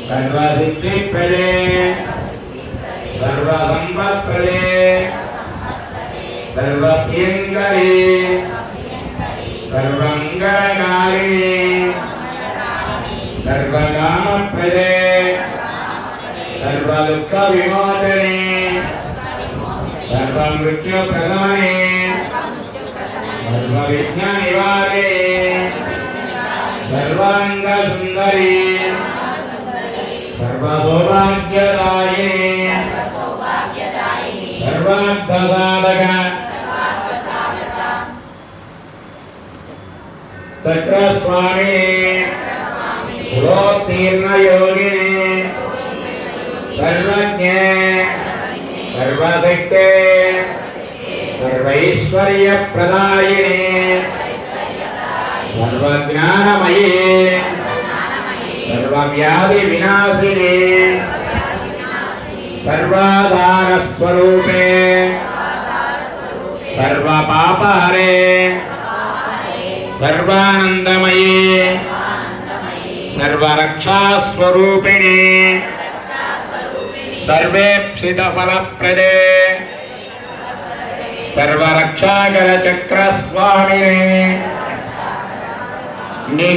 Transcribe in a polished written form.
सर्वसिद्धिप्रदे सर्वसम्पत्प्रदे सर्वप्रियङ्करे सर्वमङ्गलकारिणे सर्वकामप्रदे सर्वदुःखविमोचने सर्वमृत्युप्रशमने सर्वविघ्ननिवारणे सर्वाङ्गसुन्दरी सर्वसौभाग्यदायिने सर्वार्थसाधक चक्रस्वामिने पुरोत्तीर्णयोगिने सर्वज्ञे सर्वशक्ते सर्वैश्वर्यप्रदायिने सर्वज्ञानमये सर्वव्याधिविनाशिने सर्वाधारस्वरूपे सर्वपापहरे सर्वानन्दमये सर्वरक्षास्वरूपिणे सर्वेप्सितफलप्रदे सर्वरक्षाकरचक्रस्वामिने